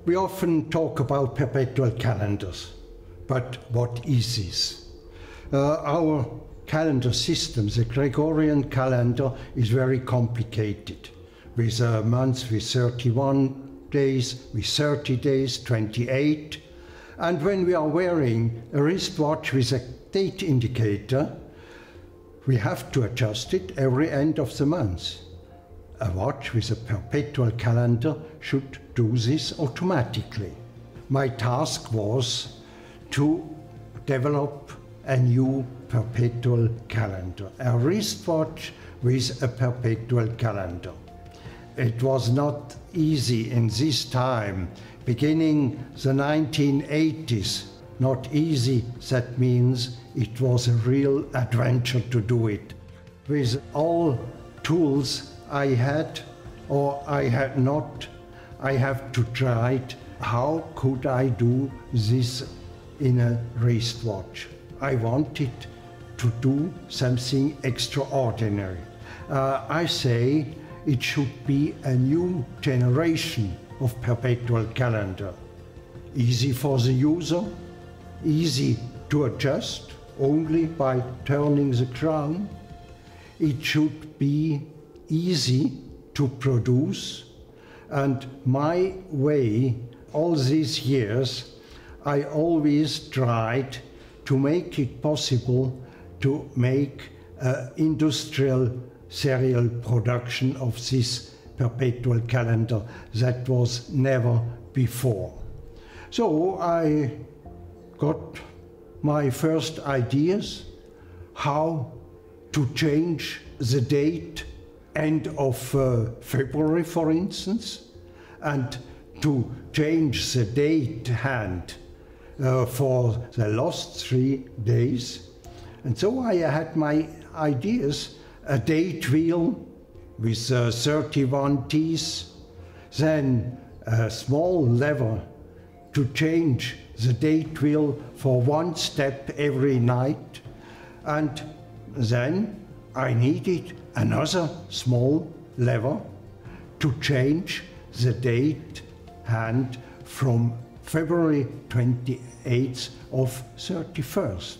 We often talk about perpetual calendars, but what is this? Our calendar system, the Gregorian calendar, is very complicated, with months with 31 days, with 30 days, 28. And when we are wearing a wristwatch with a date indicator, we have to adjust it every end of the month. A watch with a perpetual calendar should do this automatically. My task was to develop a new perpetual calendar, a wristwatch with a perpetual calendar. It was not easy in this time, beginning the 1980s. Not easy, that means it was a real adventure to do it. With all tools I had or I had not, I have to try it. How could I do this in a wristwatch? I wanted to do something extraordinary. I say it should be a new generation of perpetual calendar. Easy for the user, easy to adjust only by turning the crown. It should be easy to produce, and my way, all these years, I always tried to make it possible to make industrial serial production of this perpetual calendar that was never before. So I got my first ideas how to change the date end of February, for instance, and to change the date hand for the last 3 days. And so I had my ideas, a date wheel with 31 teeth, then a small lever to change the date wheel for 1 step every night, and then I needed another small lever to change the date hand from February 28th of 31st.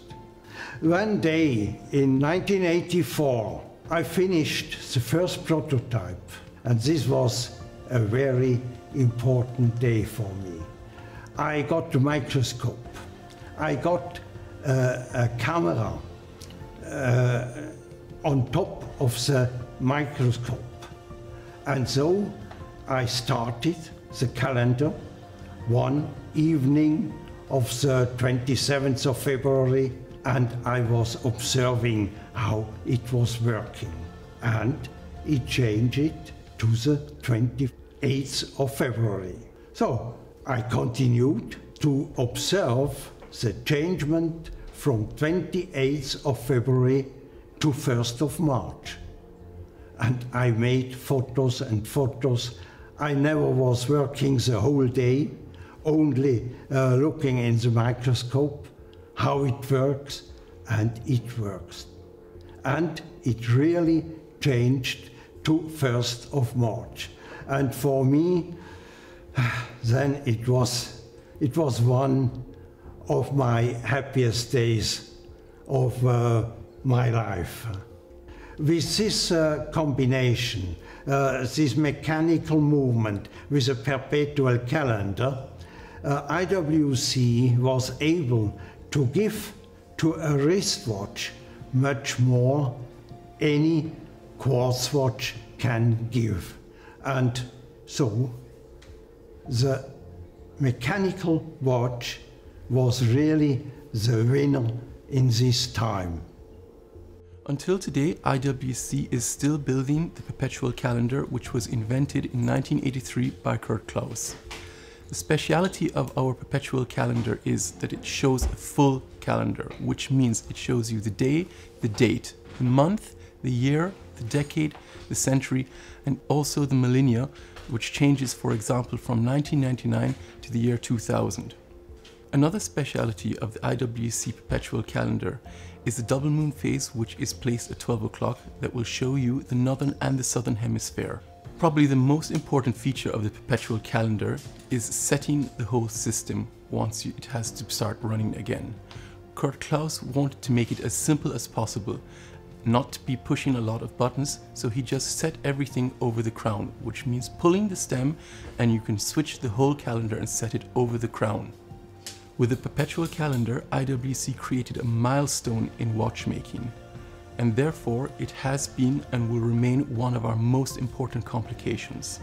One day in 1984, I finished the first prototype, and this was a very important day for me. I got the microscope, I got a camera on top of the microscope, and so I started the calendar one evening of the 27th of February, and I was observing how it was working, and it changed it to the 28th of February. So I continued to observe the changement from 28th of February to 1st of March. And I made photos and photos. I never was working the whole day, only looking in the microscope how it works, and it works. And it really changed to 1st of March. And for me, then it was one of my happiest days of my life. With this combination, this mechanical movement with a perpetual calendar, IWC was able to give to a wristwatch much more any quartz watch can give. And so the mechanical watch was really the winner in this time. Until today, IWC is still building the Perpetual calendar, which was invented in 1983 by Kurt Klaus. The speciality of our Perpetual calendar is that it shows a full calendar, which means it shows you the day, the date, the month, the year, the decade, the century, and also the millennia, which changes, for example, from 1999 to the year 2000. Another speciality of the IWC Perpetual calendar is the double moon phase, which is placed at 12 o'clock, that will show you the northern and the southern hemisphere. Probably the most important feature of the Perpetual calendar is setting the whole system once it has to start running again. Kurt Klaus wanted to make it as simple as possible, not to be pushing a lot of buttons, so he just set everything over the crown, which means pulling the stem and you can switch the whole calendar and set it over the crown. With the Perpetual calendar, IWC created a milestone in watchmaking, and therefore it has been and will remain one of our most important complications.